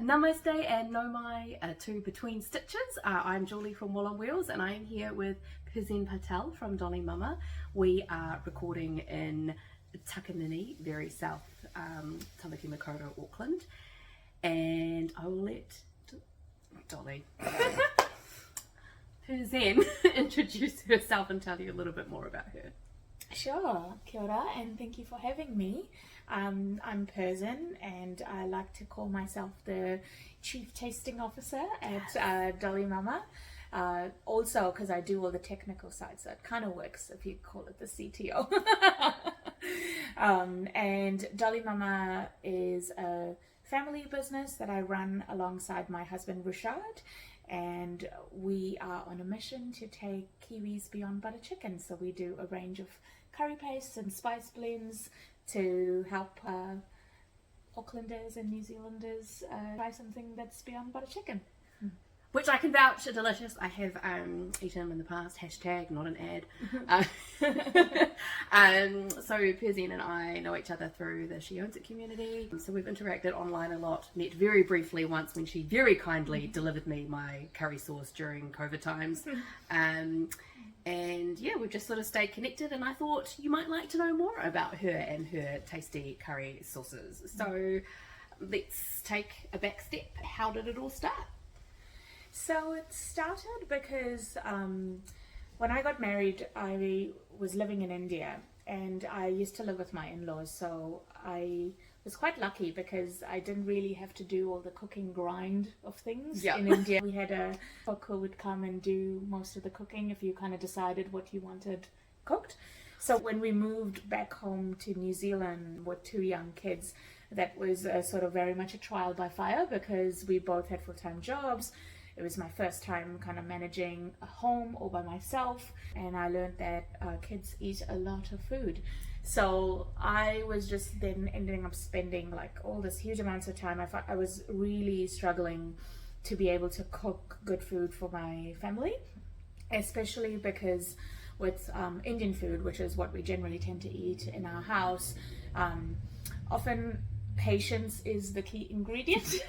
Namaste and no mai to Between Stitches. I'm Julie from Wheels and I am here with Perzen Patel from Dolly Mumma. We are recording in Takanini, very south, Tamaki Makaurau, Auckland. And I will let Dolly Perzen introduce herself and tell you a little bit more about her. Sure, kia ora, and thank you for having me. I'm Perzen, and I like to call myself the Chief Tasting Officer at Dolly Mumma. Also, because I do all the technical side, so it kind of works if you call it the CTO. And Dolly Mumma is a family business that I run alongside my husband Rushad, and we are on a mission to take Kiwis beyond butter chicken. So we do a range of curry pastes and spice blends to help Aucklanders and New Zealanders try something that's beyond butter chicken. Which I can vouch are delicious. I have eaten them in the past. Hashtag, not an ad. So Perzen and I know each other through the She Owns It community. So we've interacted online a lot. Met very briefly once when she very kindly delivered me my curry sauce during COVID times. And yeah, we've just sort of stayed connected, and I thought you might like to know more about her and her tasty curry sauces. So let's take a back step. How did it all start? So it started because when I got married, I was living in India, and I used to live with my in-laws, so I was quite lucky because I didn't really have to do all the cooking grind of things. In India. We had a cook who would come and do most of the cooking if you kind of decided what you wanted cooked. So when we moved back home to New Zealand with 2 young kids, that was sort of very much a trial by fire because we both had full-time jobs. It was my first time kind of managing a home all by myself, and I learned that kids eat a lot of food. So I was just then ending up spending like all this huge amounts of time. I was really struggling to be able to cook good food for my family, especially because with Indian food, which is what we generally tend to eat in our house, often patience is the key ingredient.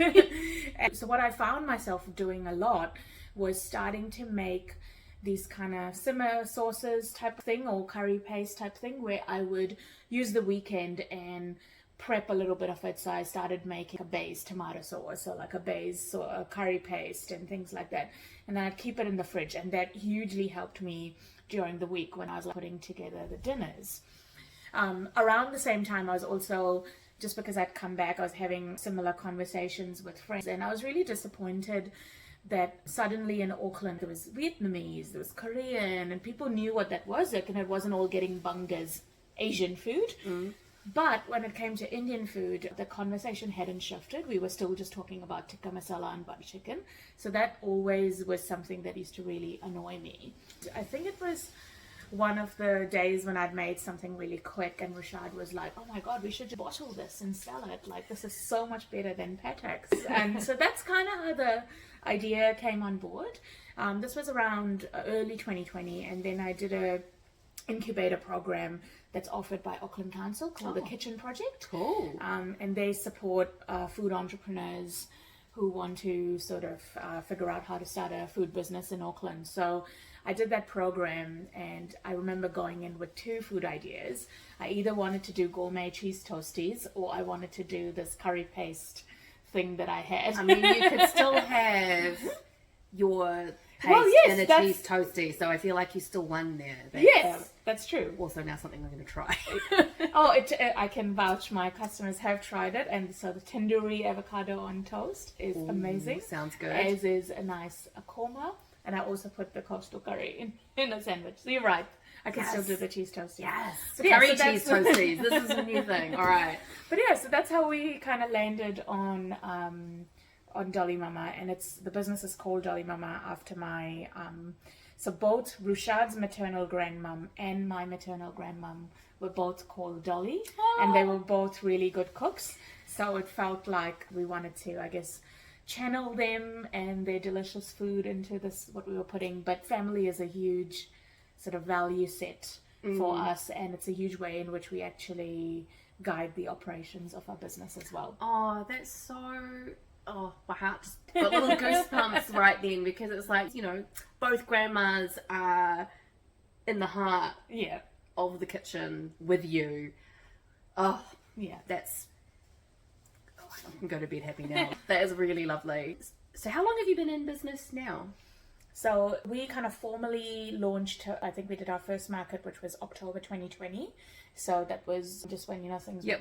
And so what I found myself doing a lot was starting to make these kind of simmer sauces type of thing, or curry paste type thing, where I would use the weekend and prep a little bit of it. So I started making a base tomato sauce, or like a base or a curry paste and things like that, and then I'd keep it in the fridge, and that hugely helped me during the week when I was putting together the dinners. Around the same time, I was also, just because I'd come back, I was having similar conversations with friends, and I was really disappointed that suddenly in Auckland there was Vietnamese, there was Korean, and people knew what that was, and it wasn't all getting bunged as Asian food. But when it came to Indian food, the conversation hadn't shifted. We were still just talking about tikka masala and butter chicken. So that always was something that used to really annoy me. I think it was one of the days when I'd made something really quick, and Rashad was like, "Oh my god, we should just bottle this and sell it. Like, this is so much better than Patek's." And so that's kind of how the idea came on board. This was around early 2020, and then I did a incubator program that's offered by Auckland Council called the Kitchen Project. Cool. And they support food entrepreneurs who want to sort of figure out how to start a food business in Auckland. So I did that program, and I remember going in with 2 food ideas. I either wanted to do gourmet cheese toasties, or I wanted to do this curry paste thing that I had. I mean, you could still have your paste and a cheese toasty, so I feel like you still won there. That's true. Also now something I'm going to try. I can vouch, my customers have tried it, and so the tandoori avocado on toast is amazing. Sounds good. As is a nice korma, and I also put the coastal curry in a sandwich. So you're right, I can still do the cheese toasty. Yes, curry cheese toasties. This is a new thing. All right. But yeah, so that's how we kind of landed on Dolly Mumma, and the business is called Dolly Mumma after my so both Rushad's maternal grandmum and my maternal grandmum were both called Dolly, and they were both really good cooks. So it felt like we wanted to, I guess, channel them and their delicious food into this, what we were putting. But family is a huge sort of value set for us, and it's a huge way in which we actually guide the operations of our business as well. Oh, that's so... Oh, heart just got little goosebumps right then, because it's like, you know, both grandmas are in the heart of the kitchen with you. Oh, Yeah. that's... Oh, I can go to bed happy now. That is really lovely. So how long have you been in business now? So we kind of formally launched, I think we did our first market, which was October 2020. So that was just when, you know, things were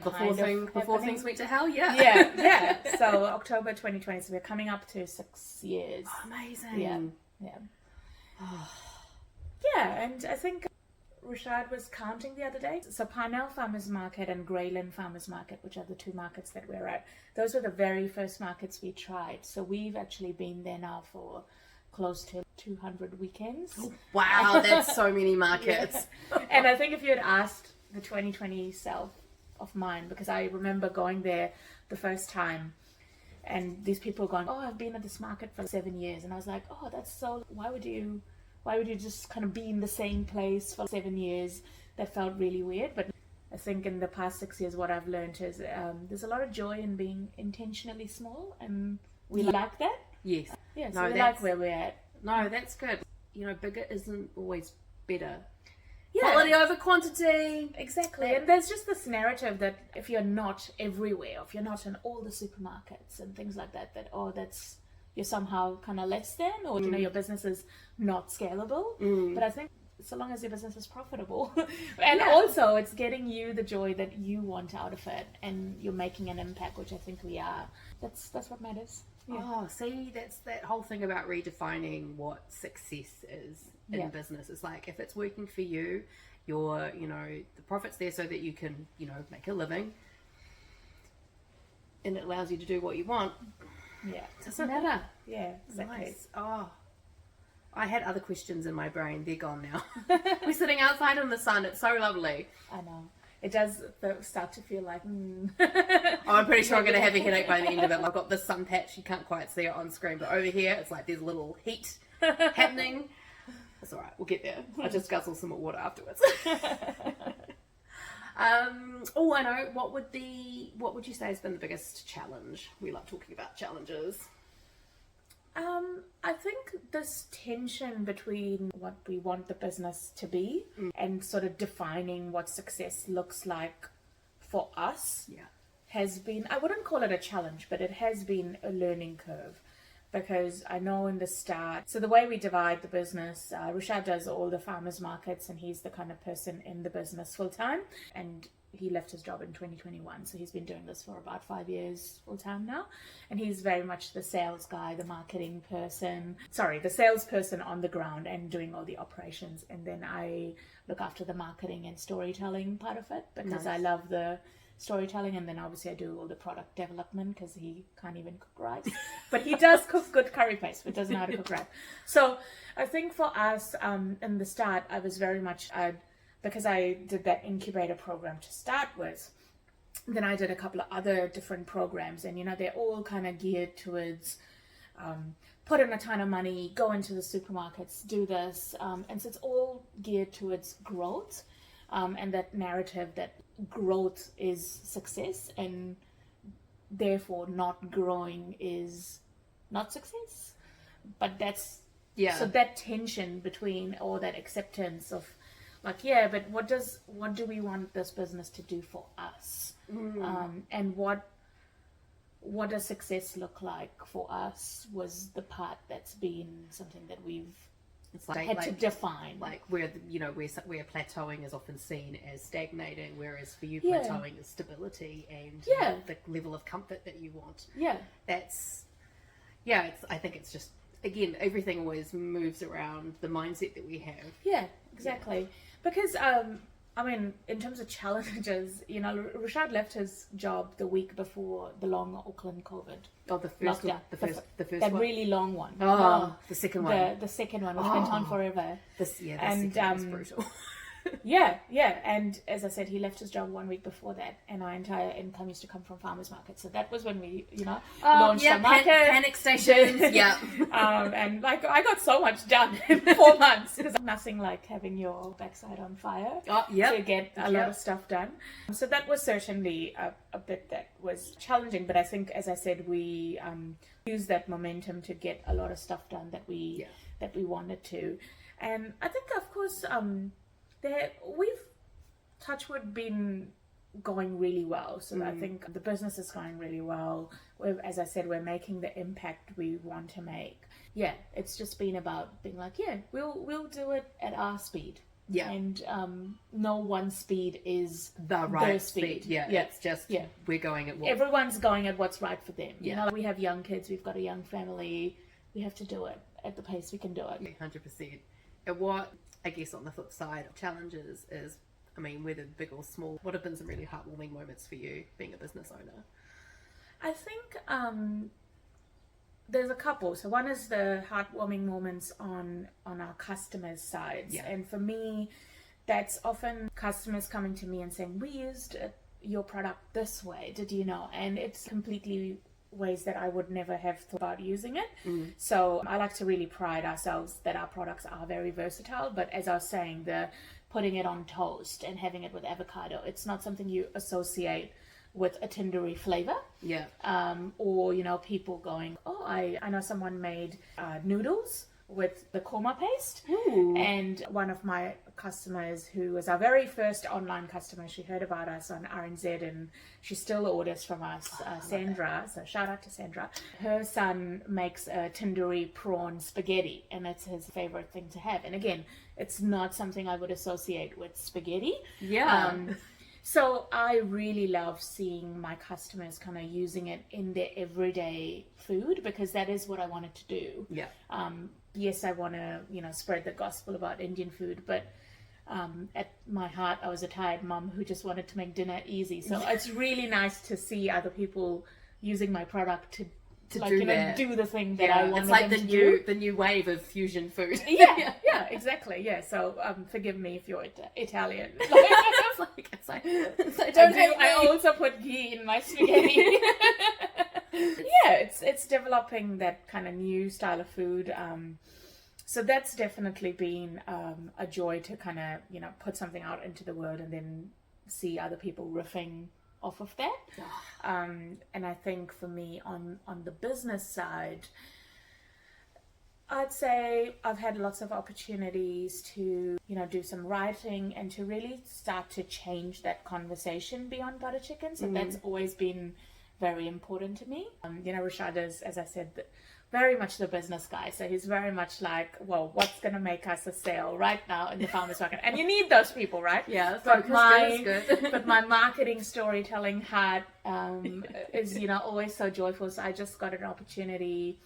before things went to hell, yeah. So October 2020, so we're coming up to 6 years. Oh, amazing. Yeah. Yeah, and I think Rashad was counting the other day. So Parnell Farmers Market and Greyland Farmers Market, which are the two markets that we're at, those were the very first markets we tried. So we've actually been there now for close to 200 weekends. Oh, wow, that's so many markets. And I think if you had asked the 2020 self of mine, because I remember going there the first time and these people going, oh, I've been at this market for 7 years. And I was like, oh, that's so, why would you just kind of be in the same place for 7 years? That felt really weird. But I think in the past 6 years, what I've learned is there's a lot of joy in being intentionally small, and we like that. Yes. Yeah, so we like where we're at. No, that's good. You know, bigger isn't always better. Yeah. Quality over quantity. Exactly. And there's just this narrative that if you're not everywhere, if you're not in all the supermarkets and things like that, you're somehow kind of less than, or you know, your business is not scalable. But I think so long as your business is profitable, and also it's getting you the joy that you want out of it, and you're making an impact, which I think we are. That's what matters. Yeah. Oh, see, that's that whole thing about redefining what success is in business. It's like, if it's working for you, you're, you know, the profit's there so that you can, you know, make a living, and it allows you to do what you want. Yeah. It doesn't matter. Yeah, exactly. Nice. Oh, I had other questions in my brain. They're gone now. We're sitting outside in the sun. It's so lovely. I know. It does start to feel like... Oh, I'm pretty sure I'm going to have a headache by the end of it. I've got this sun patch. You can't quite see it on screen. But over here, it's like there's a little heat happening. It's all right. We'll get there. I'll just guzzle some more water afterwards. Oh, I know. What would you say has been the biggest challenge? We love talking about challenges. I think this tension between what we want the business to be and sort of defining what success looks like for us has been, I wouldn't call it a challenge, but it has been a learning curve. Because I know in the start, so the way we divide the business, Rashad does all the farmers markets, and he's the kind of person in the business full time. And he left his job in 2021, so he's been doing this for about 5 years full time now. And he's very much the sales guy, the marketing person, the salesperson on the ground and doing all the operations. And then I look after the marketing and storytelling part of it, because I love the storytelling, and then obviously I do all the product development because he can't even cook rice, but he does cook good curry paste, but doesn't know how to cook rice. So I think for us, in the start, I was very much, because I did that incubator program to start with, then I did a couple of other different programs, and you know, they're all kind of geared towards put in a ton of money, go into the supermarkets, do this, and so it's all geared towards growth, and that narrative that growth is success, and therefore not growing is not success. But that's so that tension between, or that acceptance of like, but what do we want this business to do for us, and what does success look like for us, was the part that's been something that we've had to define. Like where where plateauing is often seen as stagnating, whereas for you plateauing is stability and the level of comfort that you want. I think it's just, again, everything always moves around the mindset that we have. Exactly. Because I mean, in terms of challenges, you know, Rashad left his job the week before the long Auckland COVID. Oh, the first lockdown. one. The first that one. really long one. The second one. The second one, which went on forever. The second was brutal. And as I said, he left his job 1 week before that, and our entire income used to come from farmers markets. So that was when we, launched our market. Panic stations. And like, I got so much done in 4 months, because nothing like having your backside on fire to get a lot of stuff done. So that was certainly a bit that was challenging, but I think, as I said, we use that momentum to get a lot of stuff done that we wanted to. And I think, of course, we've, touch wood, been going really well. So I think the business is going really well. As I said, we're making the impact we want to make. Yeah, it's just been about being like, we'll do it at our speed. Yeah. And no one speed is the right speed. Yeah. It's just, we're going at what... Everyone's going at what's right for them. You know, we have young kids, we've got a young family. We have to do it at the pace we can do it. 100%. And what, I guess on the flip side of challenges is, I mean, whether big or small, what have been some really heartwarming moments for you being a business owner? I think there's a couple. So one is the heartwarming moments on our customers' sides. Yeah. And for me, that's often customers coming to me and saying, we used your product this way, did you know? And it's completely ways that I would never have thought about using it. So I like to really pride ourselves that our products are very versatile. But as I was saying, the putting it on toast and having it with avocado, it's not something you associate with a tindery flavor. Yeah. Or, you know, people going, oh, I know someone made noodles with the korma paste. Ooh. And one of my customers, who was our very first online customer, she heard about us on RNZ and she still orders from us, Sandra. So shout out to Sandra. Her son makes a tindery prawn spaghetti and it's his favorite thing to have. And again, it's not something I would associate with spaghetti. Yeah. So I really love seeing my customers kind of using it in their everyday food, because that is what I wanted to do. Yeah. Yes, I want to, you know, spread the gospel about Indian food, but at my heart, I was a tired mom who just wanted to make dinner easy. So it's really nice to see other people using my product to like, do, you know, do the thing that I wanted. It's like them to do. the new wave of fusion food. Yeah, exactly. Yeah. So forgive me if you're Italian. I also put ghee in my spaghetti. It's developing that kind of new style of food. So that's definitely been a joy to kind of, you know, put something out into the world and then see other people riffing off of that. And I think for me on the business side, I'd say I've had lots of opportunities to, you know, do some writing and to really start to change that conversation beyond butter chicken. So that's always been very important to me. You know, Rashad is, as I said, very much the business guy. So he's very much like, well, what's going to make us a sale right now in the farmer's market? And you need those people, right? Yeah, but but my marketing storytelling heart is, you know, always so joyful. So I just got an opportunity.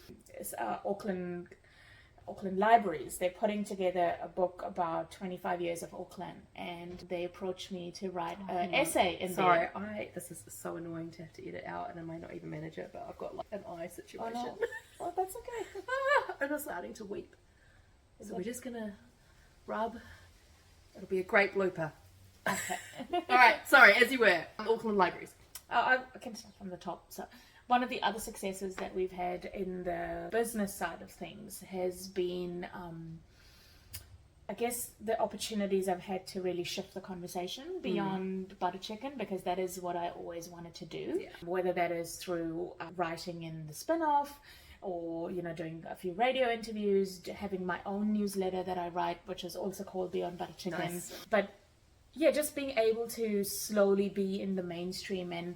Auckland Libraries, they're putting together a book about 25 years of Auckland, and they approached me to write an essay in there. Sorry, this is so annoying to have to edit out, and I might not even manage it, but I've got like an eye situation. Oh, no. Oh, that's okay. I'm starting to weep. So we're just gonna rub. It'll be a great blooper. Okay. All right. Sorry, as you were. Auckland Libraries. I can start from the top. So one of the other successes that we've had in the business side of things has been, I guess, the opportunities I've had to really shift the conversation beyond butter chicken, because that is what I always wanted to do. Yeah. Whether that is through writing in the spin-off, or, you know, doing a few radio interviews, having my own newsletter that I write, which is also called Beyond Butter Chicken. Nice. But yeah, just being able to slowly be in the mainstream and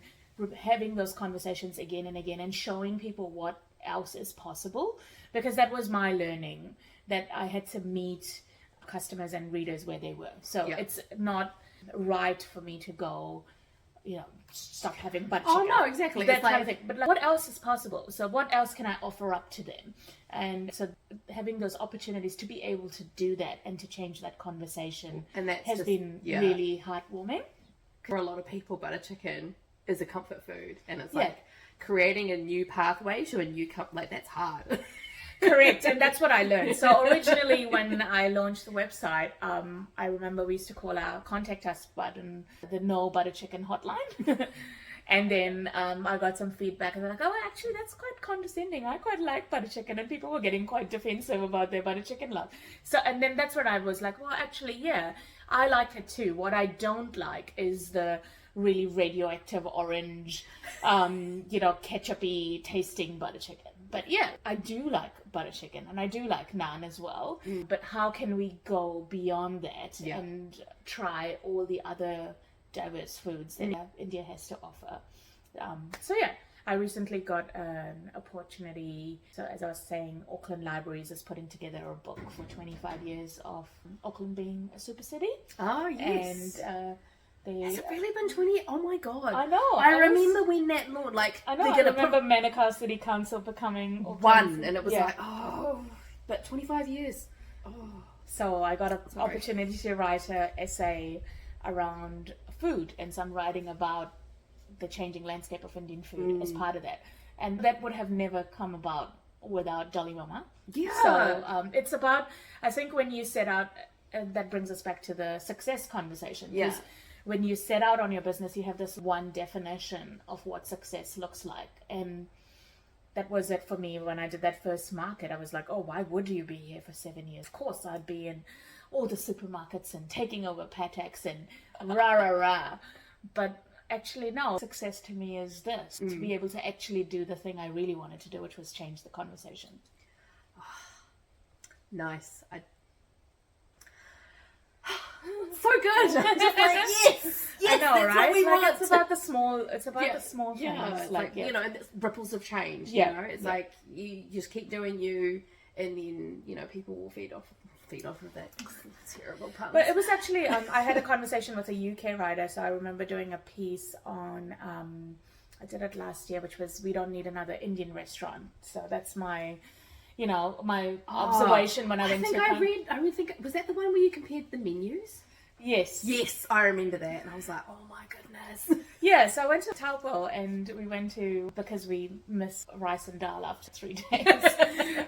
having those conversations again and again and showing people what else is possible, because that was my learning, that I had to meet customers and readers where they were. So it's not right for me to go, you know, stop having butter chicken. Oh no, exactly. That kind of thing. But like, what else is possible? So what else can I offer up to them? And so having those opportunities to be able to do that and to change that conversation, and that has been really heartwarming. For a lot of people, butter chicken is a comfort food, and it's like creating a new pathway to a new like that's hard. Correct, and that's what I learned. So originally when I launched the website, I remember we used to call our contact us button the no butter chicken hotline. And then I got some feedback and they're like, oh, actually that's quite condescending, I quite like butter chicken, and people were getting quite defensive about their butter chicken love. So, and then that's when I was like, well, actually, yeah, I like it too. What I don't like is the really radioactive orange, you know, ketchup-y tasting butter chicken. But yeah, I do like butter chicken and I do like naan as well. But how can we go beyond that and try all the other diverse foods that India has to offer? So yeah, I recently got an opportunity. So as I was saying, Auckland Libraries is putting together a book for 25 years of Auckland being a super city. Oh, yes. And has it really been 20? Oh my god. I know. I remember when that law, like, I know. they're I gonna remember Manukau City Council becoming one, and it was like, oh, but 25 years. Oh. So I got an opportunity to write an essay around food, and so I'm writing about the changing landscape of Indian food as part of that. And that would have never come about without Dolly Mumma. Yeah. So it's about, I think when you set out, that brings us back to the success conversation. Yeah. When you set out on your business, you have this one definition of what success looks like. And that was it for me when I did that first market. I was like, oh, why would you be here for 7 years? Of course, I'd be in all the supermarkets and taking over Patex and rah, rah, rah. But actually, no. Success to me is this, to be able to actually do the thing I really wanted to do, which was change the conversation. Nice. So good. Just like, yes, I know, that's right? what we want. It's about the small. It's about the small things. Yeah, like you know, it's ripples of change. Yeah. You know, it's like you just keep doing you, and then you know people will feed off of that terrible puns. But it was actually I had a conversation with a UK writer, so I remember doing a piece on. I did it last year, which was we don't need another Indian restaurant. So that's my. You know, my observation when I went to... I think, was that the one where you compared the menus? Yes. Yes, I remember that. And I was like, oh my goodness. Yeah, so I went to Taupo and we went to, because we missed rice and dal after 3 days,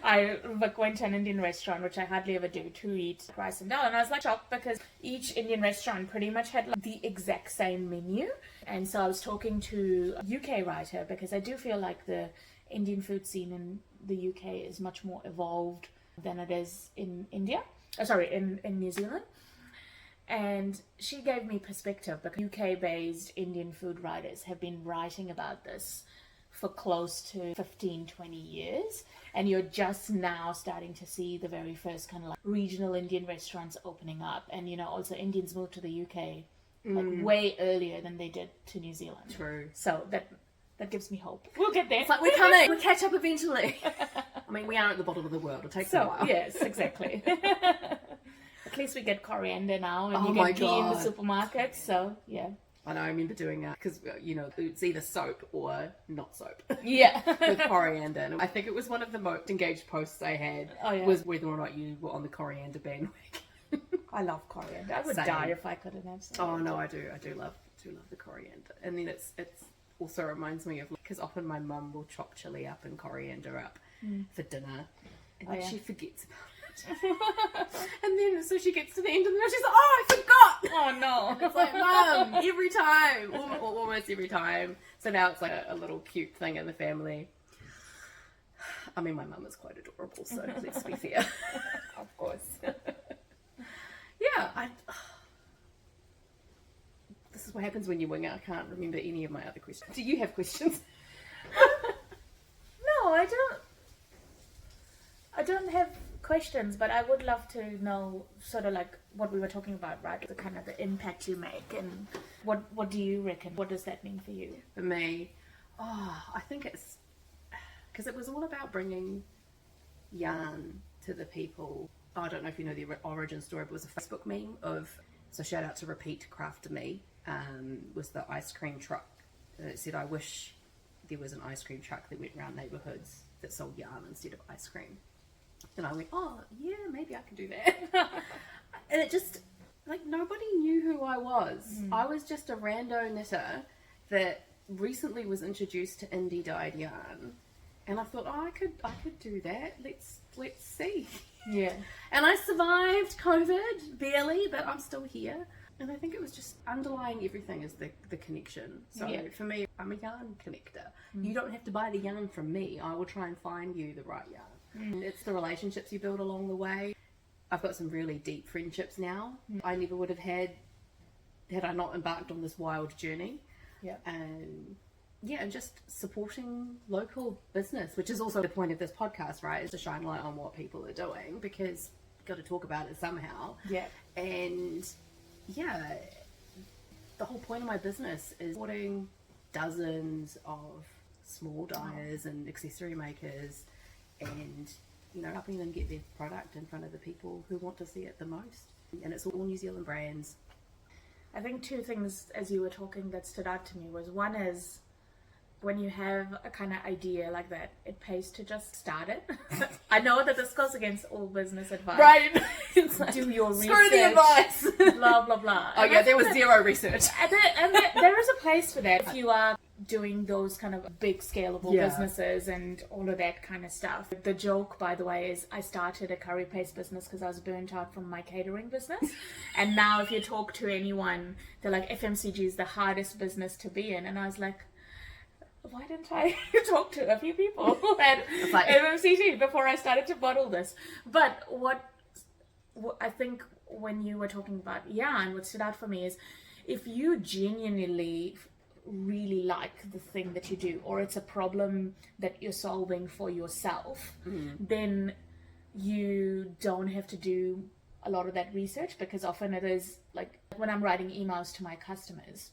I went to an Indian restaurant, which I hardly ever do, to eat rice and dal. And I was like shocked because each Indian restaurant pretty much had like the exact same menu. And so I was talking to a UK writer because I do feel like the Indian food scene in the UK is much more evolved than it is in India. In New Zealand. And she gave me perspective because UK-based Indian food writers have been writing about this for close to 15, 20 years. And you're just now starting to see the very first kind of like regional Indian restaurants opening up. And, you know, also Indians moved to the UK like way earlier than they did to New Zealand. True. So that gives me hope. We'll get there. It's like we're coming. We'll catch up eventually. I mean, we are at the bottom of the world. It'll take a while. Yes, exactly. At least we get coriander now, and you get ghee in the supermarket. So yeah. I know. I remember doing that because you know it's either soap or not soap. Yeah. With coriander, and I think it was one of the most engaged posts I had was whether or not you were on the coriander bandwagon. I love coriander. I would die if I couldn't have some. Oh no, I do love the coriander, and then it's also reminds me of because often my mum will chop chili up and coriander up for dinner, and then she forgets about it. And then so she gets to the end of the meal, she's like, "Oh, I forgot!" Oh no! And it's like, Mum, every time, almost every time. So now it's like a little cute thing in the family. I mean, my mum is quite adorable, so let's be fair. Of course. Yeah, this is what happens when you wing it. I can't remember any of my other questions. Do you have questions? No, I don't have questions, but I would love to know sort of like what we were talking about, right? The kind of the impact you make, and what do you reckon? What does that mean for you? For me, I think it's because it was all about bringing yarn to the people. I don't know if you know the origin story, but it was a Facebook meme of, so shout out to Repeat Craft to Me, was the ice cream truck. It said, I wish there was an ice cream truck that went around neighbourhoods that sold yarn instead of ice cream. And I went, oh, yeah, maybe I can do that. And it just, like, nobody knew who I was. I was just a rando knitter that recently was introduced to indie dyed yarn. And I thought, oh, I could do that. Let's see. Yeah. And I survived COVID, barely, but I'm still here. And I think it was just underlying everything is the connection. So for me, I'm a yarn connector. You don't have to buy the yarn from me. I will try and find you the right yarn. It's the relationships you build along the way. I've got some really deep friendships now. I never would have had I not embarked on this wild journey. Yeah. And yeah, and just supporting local business, which is also the point of this podcast, right? Is to shine light on what people are doing, because you've got to talk about it somehow. Yeah. And yeah, the whole point of my business is supporting dozens of small dyers and accessory makers, and helping them get their product in front of the people who want to see it the most. And it's all New Zealand brands. I think two things as you were talking that stood out to me was, one is when you have a kind of idea like that, it pays to just start it. I know that this goes against all business advice. Right. Do your research. Screw the advice. Blah, blah, blah. Oh, yeah, there was zero research. And there is a place for that if you are doing those kind of big scalable businesses and all of that kind of stuff. The joke, by the way, is I started a curry paste business because I was burnt out from my catering business. And now if you talk to anyone, they're like, FMCG is the hardest business to be in. And I was like, why didn't I talk to a few people at FMCG before I started to bottle this? But what I think when you were talking about yarn, what stood out for me is, if you genuinely really like the thing that you do, or it's a problem that you're solving for yourself, then you don't have to do a lot of that research, because often it is like when I'm writing emails to my customers,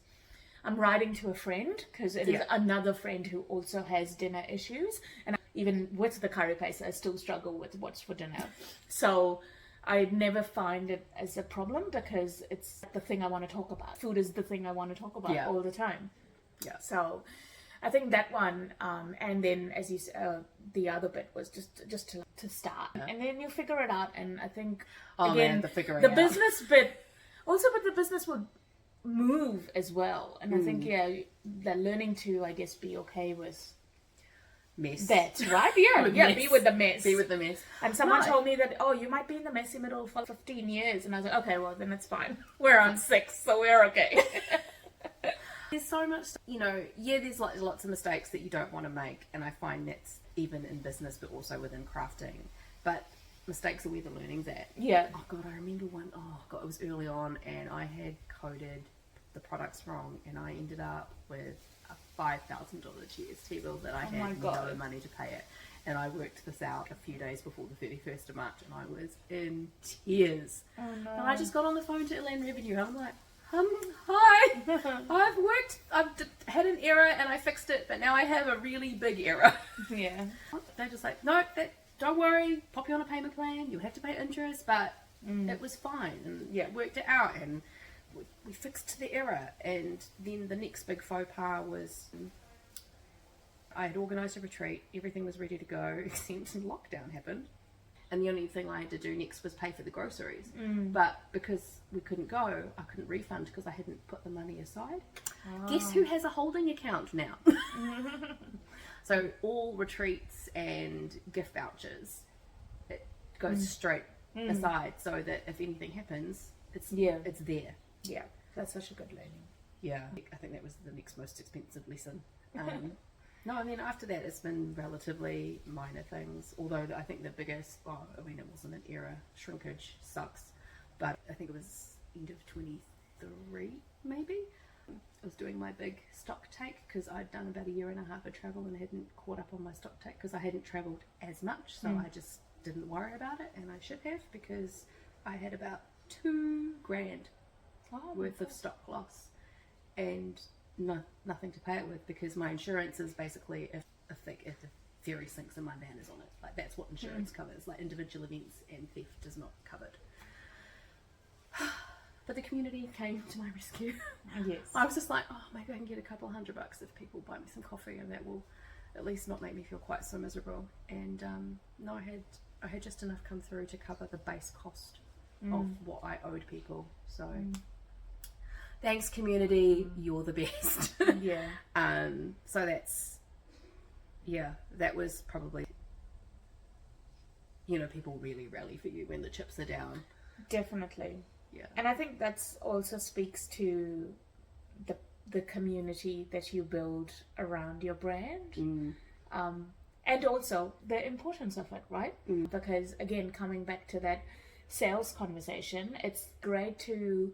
I'm writing to a friend because it is another friend who also has dinner issues. And even with the curry paste, I still struggle with what's for dinner. So I never find it as a problem, because it's the thing I want to talk about. Food is the thing I want to talk about all the time. Yeah. So I think that one, and then as you said, the other bit was just to start, and then you figure it out. And I think the business bit also, but the business will move as well. And I think they're learning to, I guess, be okay with mess. That, right? Yeah, be with the mess. Be with the mess. And someone told me that, you might be in the messy middle for 15 years. And I was like, okay, well, then it's fine. We're on 6, so we're okay. There's so much, there's lots of mistakes that you don't want to make. And I find that's even in business, but also within crafting. But mistakes are where the learning's at. Yeah. Oh, God, I remember one. Oh, God, it was early on, and I had coded the products wrong, and I ended up with a $5,000 GST bill that I had no money to pay it. And I worked this out a few days before the 31st of March, and I was in tears. Oh, no. And I just got on the phone to Inland Revenue, and I'm like, hi, I've had an error, and I fixed it, but now I have a really big error. Yeah. They're just like, no, don't worry, pop you on a payment plan, you'll have to pay interest, but it was fine, and worked it out, and we fixed the error. And then the next big faux pas was, I had organised a retreat, everything was ready to go, except lockdown happened, and the only thing I had to do next was pay for the groceries. But because we couldn't go, I couldn't refund because I hadn't put the money aside. Guess who has a holding account now? So all retreats and gift vouchers, it goes straight aside, so that if anything happens, it's there. Yeah, that's such a good learning. Yeah, I think that was the next most expensive lesson. No, I mean, after that, it's been relatively minor things. Although I think the biggest, it wasn't an error. Shrinkage sucks. But I think it was end of 23, maybe. I was doing my big stock take because I'd done about a year and a half of travel and hadn't caught up on my stock take because I hadn't travelled as much. So I just didn't worry about it, and I should have, because I had about $2,000 worth of stock loss and nothing to pay it with, because my insurance is basically if the ferry sinks and my van is on it. Like, that's what insurance covers. Like, individual events and theft is not covered. But the community came to my rescue. Yes. I was just like, maybe I can get a couple $100 if people buy me some coffee, and that will at least not make me feel quite so miserable. And no, I had just enough come through to cover the base cost of what I owed people. So thanks, community, you're the best. Yeah. So that was probably, people really rally for you when the chips are down. Definitely. Yeah. And I think that's also speaks to the community that you build around your brand. And also the importance of it, right? Because again, coming back to that sales conversation, it's great to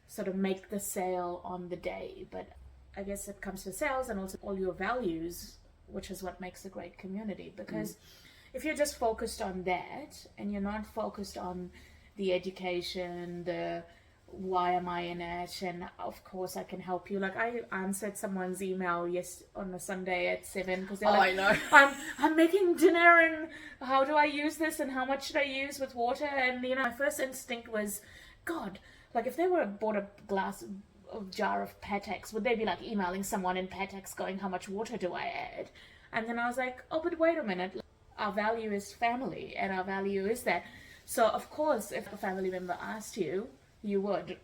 sort of make the sale on the day, but I guess it comes to sales and also all your values, which is what makes a great community. Because if you're just focused on that and you're not focused on the education, the why am I in it, and of course I can help you. Like I answered someone's email on a Sunday at 7 because they're like, I know. I'm making dinner and how do I use this and how much should I use with water? And my first instinct was, God, like if they bought a jar of Patex, would they be like emailing someone in Patex going, how much water do I add? And then I was like, oh, but wait a minute, our value is family and our value is that. So of course, if a family member asked you, you would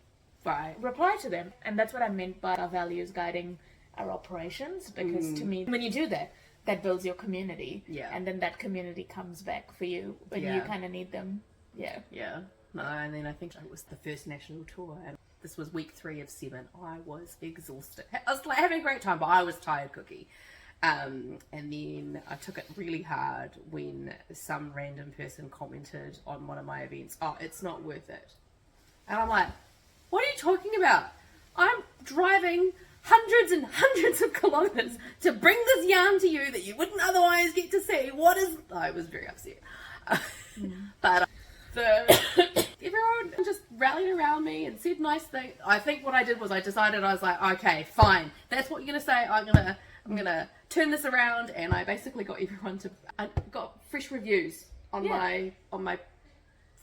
reply to them. And that's what I meant by our values guiding our operations, because to me, when you do that, that builds your community. Yeah. And then that community comes back for you when you kind of need them. Yeah. Yeah. No, and then I think it was the first national tour, and this was week 3 of 7. I was exhausted. I was like having a great time, but I was tired cookie. And then I took it really hard when some random person commented on one of my events, oh, it's not worth it. And I'm like, what are you talking about? I'm driving hundreds and hundreds of kilometers to bring this yarn to you that you wouldn't otherwise get to see. I was very upset. But everyone just rallied around me and said nice things. I think what I did was I was like, okay, fine. That's what you're going to say. I'm going to turn this around. And I basically got everyone I got fresh reviews on my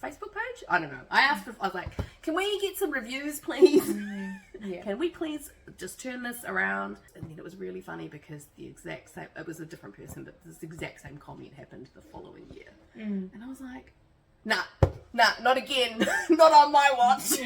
Facebook page. I don't know. I was like, can we get some reviews, please? Can we please just turn this around? And then it was really funny because it was a different person, but this exact same comment happened the following year. And I was like, nah, not again. Not on my watch.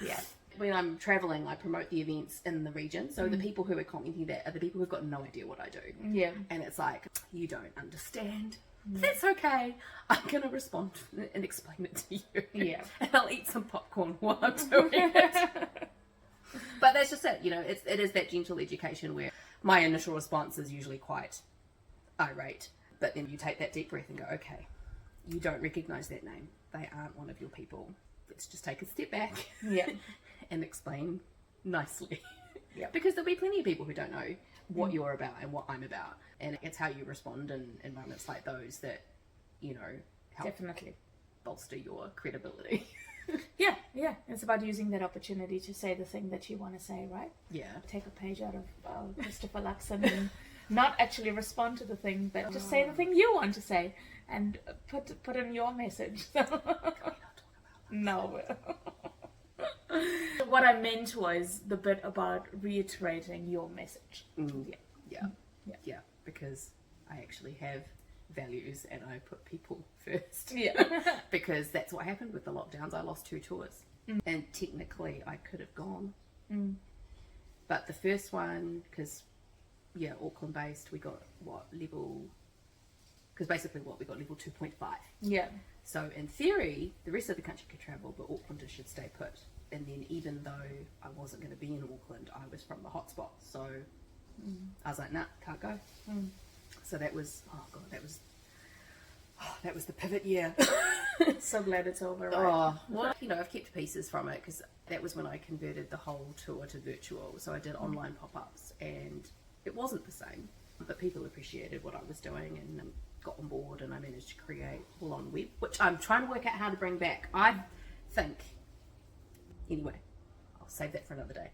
Yeah. When I'm traveling, I promote the events in the region. So the people who are commenting that are the people who've got no idea what I do. Yeah. And it's like, you don't understand. That's okay. I'm going to respond and explain it to you. Yeah. And I'll eat some popcorn while I'm doing it. But that's just it. It is that gentle education where my initial response is usually quite irate. But then you take that deep breath and go, okay, you don't recognize that name. They aren't one of your people. Let's just take a step back. Yeah. And explain nicely. Yeah. Because there'll be plenty of people who don't know what you're about and what I'm about. And it's how you respond in environments like those that, help Definitely bolster your credibility. Yeah. It's about using that opportunity to say the thing that you want to say, right? Yeah. Take a page out of Christopher Luxon and not actually respond to the thing, but just say the thing you want to say and put in your message. Can we not talk about that? No. What I meant was the bit about reiterating your message. Yeah. Because I actually have values and I put people first. Yeah. Because that's what happened with the lockdowns. I lost 2 tours. And technically I could have gone. But the first one, because, Auckland based, we got level... Because basically we got level 2.5. Yeah. So in theory, the rest of the country could travel, but Aucklanders should stay put. And then even though I wasn't going to be in Auckland, I was from the hotspot. So I was like, nah, can't go. So that was, that was the pivot year. So glad it's over, right? Oh, well, I've kept pieces from it because that was when I converted the whole tour to virtual. So I did online pop-ups and it wasn't the same, but people appreciated what I was doing and got on board, and I managed to create Wool on Web, which I'm trying to work out how to bring back. I think, anyway, I'll save that for another day.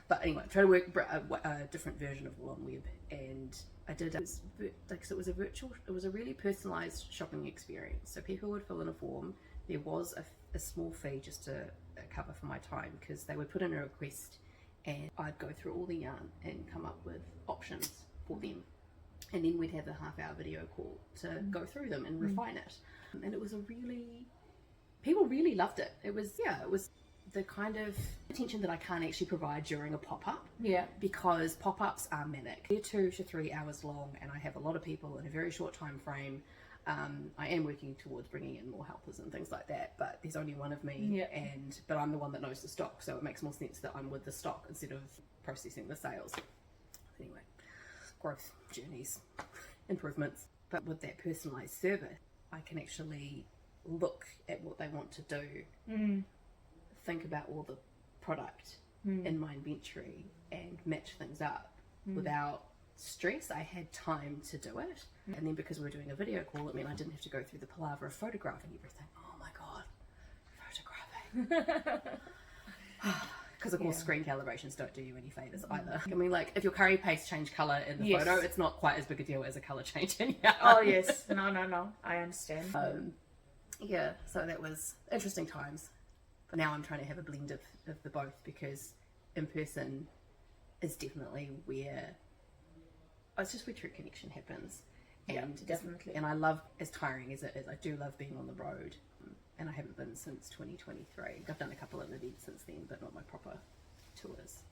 But anyway, I'm trying to work a different version of Wool on Web, and I did it was a really personalised shopping experience. So people would fill in a form. There was a small fee just to cover for my time, because they would put in a request and I'd go through all the yarn and come up with options for them. And then we'd have a half-hour video call to go through them and refine it. And it was people really loved it. It was the kind of attention that I can't actually provide during a pop-up. Yeah. Because pop-ups are manic. They're 2 to 3 hours long, and I have a lot of people in a very short time frame. I am working towards bringing in more helpers and things like that, but there's only one of me, but I'm the one that knows the stock, so it makes more sense that I'm with the stock instead of processing the sales. Anyway, growth journeys, improvements. But with that personalised service, I can actually look at what they want to do, think about all the product in my inventory and match things up without stress. I had time to do it. And then because we were doing a video call, it meant I didn't have to go through the palaver of photographing everything. Oh my God, photographing. Because of course screen calibrations don't do you any favours either. I mean, like, if your curry paste changed colour in the photo, it's not quite as big a deal as a colour change in here. Oh yes, no, I understand. Yeah, so that was interesting times. But now I'm trying to have a blend of the both, because in person is definitely where, it's just where true connection happens. And definitely. And I love, as tiring as it is, I do love being on the road. And I haven't been since 2023. I've done a couple of events since then, but not my proper tours.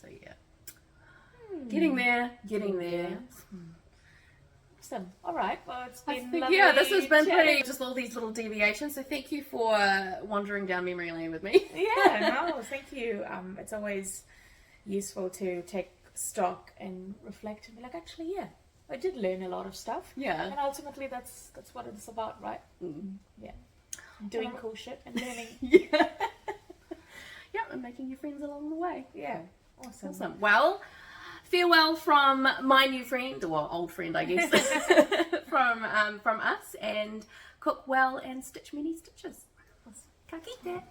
So yeah, getting there. Awesome. All right. Well, it's been lovely. Yeah, this has been chatting. pretty. Just all these little deviations. So thank you for wandering down memory lane with me. Yeah. No, thank you. It's always useful to take stock and reflect and be like, actually, yeah, I did learn a lot of stuff. Yeah. And ultimately, that's what it's about, right? Yeah. Doing cool shit and learning. Yeah, and making new friends along the way. Yeah. Awesome. Well, farewell from my new friend, or old friend, I guess, from us, and cook well and stitch many stitches. Ka kite.